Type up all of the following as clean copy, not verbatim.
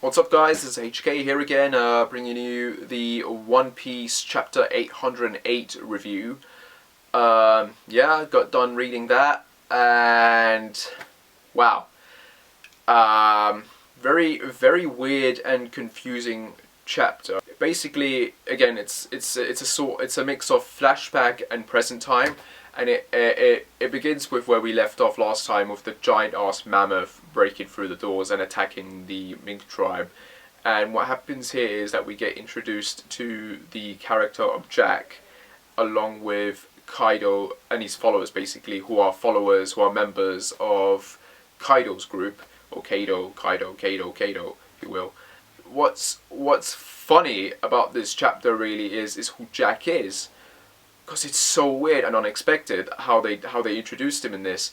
What's up guys, this is HK here again, bringing you the One Piece chapter 808 review. Yeah, got done reading that, and wow. Very weird and confusing chapter. Basically, again, it's a mix of flashback and present time, and it begins with where we left off last time, with the giant ass mammoth breaking through the doors and attacking the Mink tribe. And what happens here is that we get introduced to the character of Jack, along with Kaido and his followers, basically, who are members of Kaido's group, or Kaido, if you will. What's funny about this chapter really is who Jack is, because it's so weird and unexpected how they introduced him in this,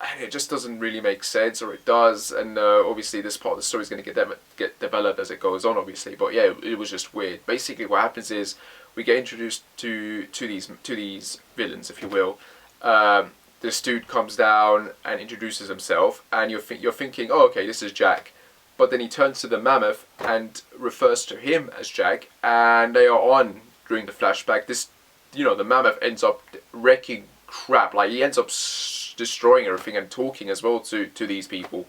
and it just doesn't really make sense, or it does. And obviously this part of the story is going to get developed as it goes on, obviously. But yeah, it was just weird. Basically, what happens is we get introduced to these villains, if you will. This dude comes down and introduces himself, and you're thinking, oh, okay, this is Jack. But then he turns to the mammoth and refers to him as Jack, and they are on during the flashback. The mammoth ends up wrecking crap. Like, he ends up destroying everything and talking as well to these people.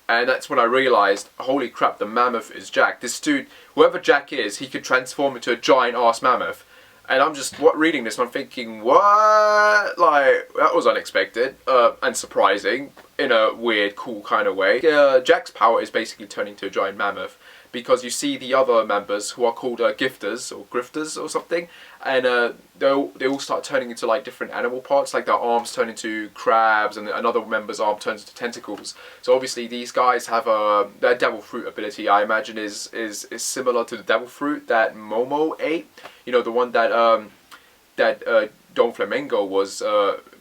And that's when I realized, holy crap, the mammoth is Jack. This dude, whoever Jack is, he could transform into a giant ass mammoth. And I'm just reading this and I'm thinking, what? Like, that was unexpected and surprising in a weird, cool kind of way. Jack's power is basically turning to a giant mammoth, because you see the other members, who are called gifters or grifters or something, and they all start turning into like different animal parts, like their arms turn into crabs, and another member's arm turns into tentacles. So obviously these guys have their devil fruit ability, I imagine, is similar to the devil fruit that Momo ate. You know, the one that Don Flamingo was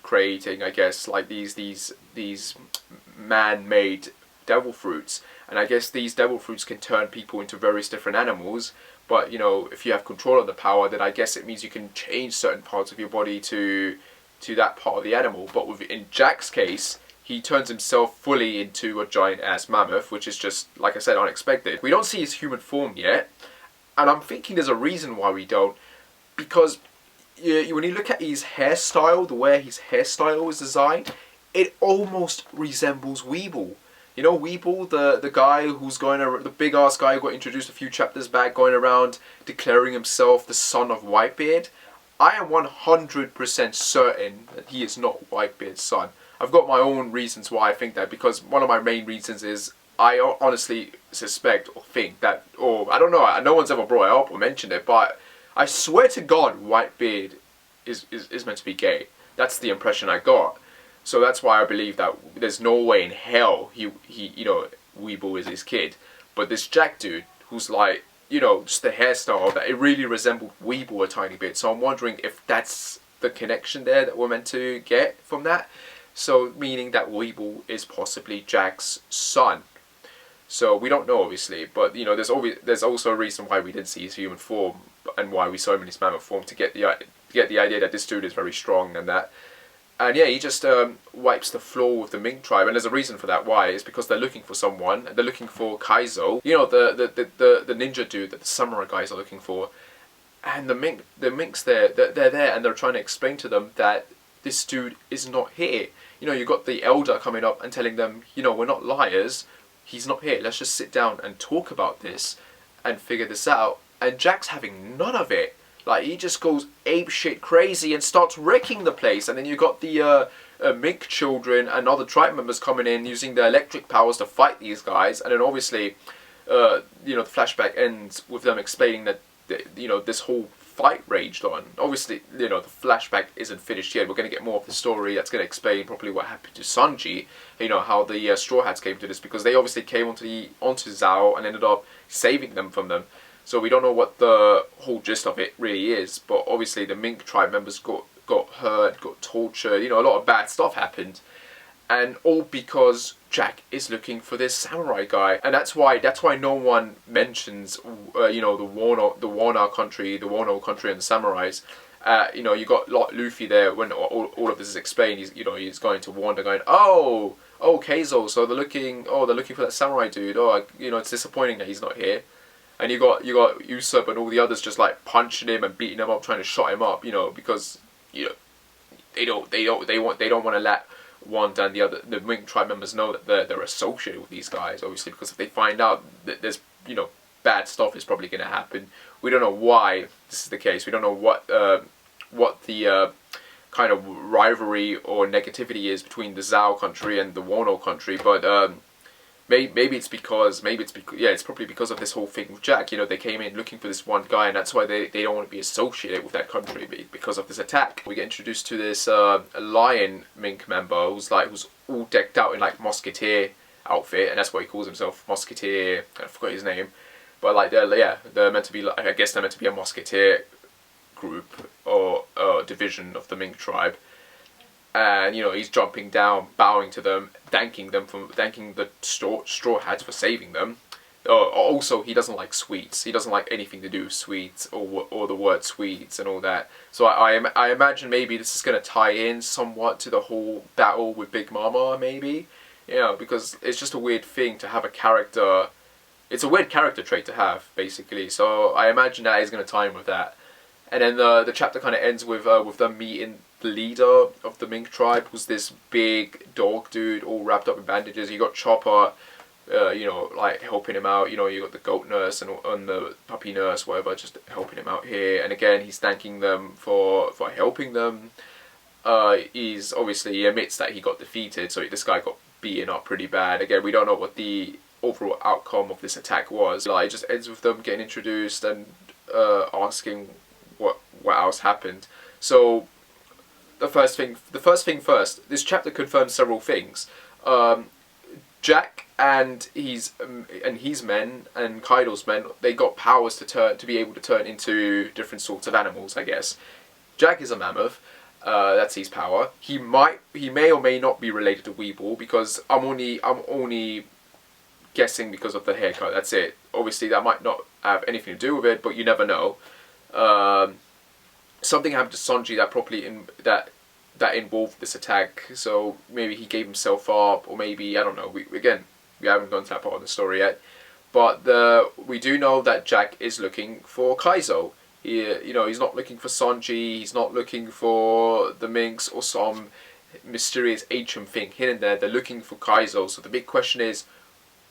creating, I guess, like these man-made devil fruits. And I guess these devil fruits can turn people into various different animals. But, you know, if you have control of the power, then I guess it means you can change certain parts of your body to that part of the animal. But in Jack's case, he turns himself fully into a giant-ass mammoth, which is just, like I said, unexpected. We don't see his human form yet, and I'm thinking there's a reason why we don't. Because when you look at his hairstyle, the way his hairstyle is designed, it almost resembles Weeble. You know Weeble, the guy who's the big ass guy who got introduced a few chapters back, going around declaring himself the son of Whitebeard? I am 100% certain that he is not Whitebeard's son. I've got my own reasons why I think that, because one of my main reasons is I honestly suspect or think that, or I don't know, no one's ever brought it up or mentioned it, but I swear to God, Whitebeard is meant to be gay. That's the impression I got. So that's why I believe that there's no way in hell he Weeble is his kid. But this Jack dude, who's like, just the hairstyle, that it really resembled Weeble a tiny bit. So I'm wondering if that's the connection there that we're meant to get from that. So meaning that Weeble is possibly Jack's son. So we don't know, obviously, but there's also a reason why we didn't see his human form, and why we saw him in his mammoth form, to get the idea that this dude is very strong and that. And yeah, he just wipes the floor with the Mink tribe, and there's a reason for that. Why? It's because they're looking for someone. They're looking for Kaizo, the ninja dude that the samurai guys are looking for. And the Minks they're there, and they're trying to explain to them that this dude is not here. You got the elder coming up and telling them, we're not liars. He's not here. Let's just sit down and talk about this and figure this out. And Jack's having none of it. Like, he just goes apeshit crazy and starts wrecking the place. And then you got the Mink children and other tribe members coming in using their electric powers to fight these guys. And then obviously, the flashback ends with them explaining that, this whole fight raged on. Obviously, the flashback isn't finished yet. We're going to get more of the story that's going to explain properly what happened to Sanji. How the Straw Hats came to this, because they obviously came onto Zao and ended up saving them from them. So we don't know what the whole gist of it really is, but obviously the Mink tribe members got hurt, got tortured, a lot of bad stuff happened. And all because Jack is looking for this samurai guy. And that's why no one mentions, the Wano country and the samurais. You know, you got Luffy there when all of this is explained. He's going to Wanda, going, oh, Kaizo. So they're looking for that samurai dude. Oh, it's disappointing that he's not here. And you got Usopp and all the others just like punching him and beating him up, trying to shut him up. Because they don't want to let Wanda and the Mink tribe members know that they're associated with these guys. Obviously, because if they find out that there's bad stuff is probably going to happen. We don't know why this is the case. We don't know what the kind of rivalry or negativity is between the Zhao country and the Wano country, but maybe it's probably because of this whole thing with Jack. They came in looking for this one guy, and that's why they don't want to be associated with that country because of this attack. We get introduced to this lion mink member who's all decked out in like musketeer outfit, and that's why he calls himself Musketeer. I forgot his name, but like they're meant to be I guess they're meant to be a musketeer group or division of the Mink tribe. And he's jumping down, bowing to them, thanking the straw hats for saving them. Also, he doesn't like sweets. He doesn't like anything to do with sweets or the word sweets and all that. So I imagine maybe this is going to tie in somewhat to the whole battle with Big Mama, maybe. Because it's just a weird thing to have a character. It's a weird character trait to have, basically. So I imagine that is going to tie in with that. And then the chapter kind of ends with them meeting the leader of the Mink tribe, who's this big dog dude, all wrapped up in bandages. You got Chopper, like helping him out. You got the goat nurse and the puppy nurse, whatever, just helping him out here. And again, he's thanking them for helping them. He admits that he got defeated, so this guy got beaten up pretty bad. Again, we don't know what the overall outcome of this attack was. It just ends with them getting introduced and asking what else happened. So the first thing first, this chapter confirms several things. Jack and his men and Kaido's men, they got powers to be able to turn into different sorts of animals, I guess. Jack is a mammoth. That's his power. He may or may not be related to Weeble, because I'm only guessing because of the haircut. That's it. Obviously, that might not have anything to do with it, but you never know. Something happened to Sanji that involved this attack, so maybe he gave himself up, or maybe, I don't know. We haven't gone to that part of the story yet, but we do know that Jack is looking for Kaizo. He's not looking for Sanji. He's not looking for the Minks or some mysterious HM thing hidden there. They're looking for Kaizo. So the big question is,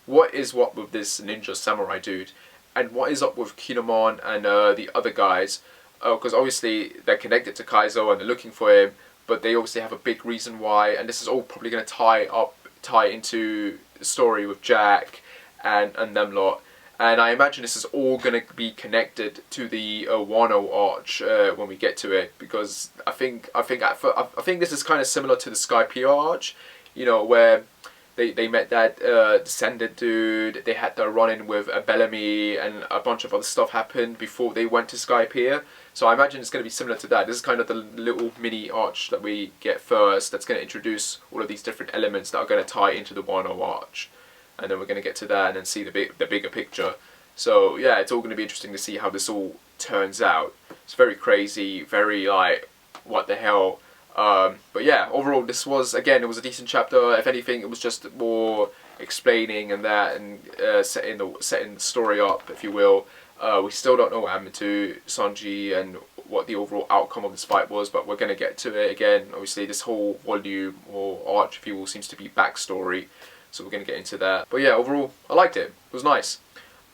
what is what with this ninja samurai dude? And what is up with Kinemon and the other guys? Because obviously they're connected to Kaizo and they're looking for him, but they obviously have a big reason why. And this is all probably going to tie into the story with Jack and them lot. And I imagine this is all going to be connected to the Wano arch when we get to it, because I think this is kind of similar to the Skypiea arch, where they met that descendant dude. They had to run in with a Bellamy, and a bunch of other stuff happened before they went to Skypiea. So I imagine it's going to be similar to that. This is kind of the little mini arch that we get first, that's going to introduce all of these different elements that are going to tie into the Wano arch. And then we're going to get to that and then see the bigger picture. So yeah, it's all going to be interesting to see how this all turns out. It's very crazy, very like, what the hell. But yeah, overall it was a decent chapter. If anything, it was just more explaining and that, and setting the story up, if you will. We still don't know what happened to Sanji and what the overall outcome of this fight was, but we're going to get to it again. Obviously, this whole volume, or arch, if you will, seems to be backstory. So we're going to get into that. But yeah, overall, I liked it. It was nice.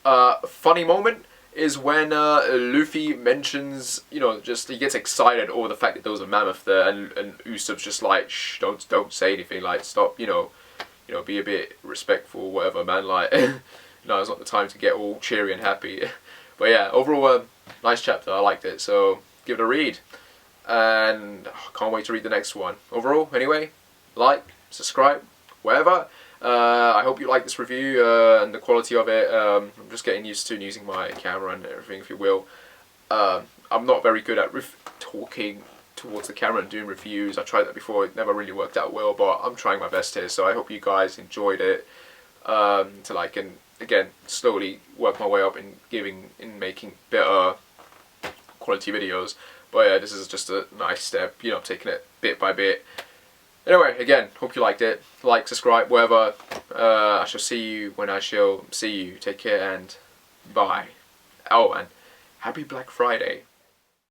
Funny moment is when Luffy mentions, just he gets excited over the fact that there was a mammoth there, and Usopp's just like, shh, don't say anything, like, stop, be a bit respectful, whatever, man, like, it's not the time to get all cheery and happy. But yeah, overall, nice chapter, I liked it, so give it a read. And can't wait to read the next one. Overall, anyway, like, subscribe, whatever. I hope you like this review and the quality of it. I'm just getting used to using my camera and everything, if you will. I'm not very good at talking towards the camera and doing reviews. I tried that before, it never really worked out well, but I'm trying my best here, so I hope you guys enjoyed it. And again, slowly work my way up in making better quality videos. But yeah, this is just a nice step, you know, I'm taking it bit by bit. Anyway, again, hope you liked it. Like, subscribe, whatever. I shall see you when I shall see you. Take care and bye. Oh, and happy Black Friday.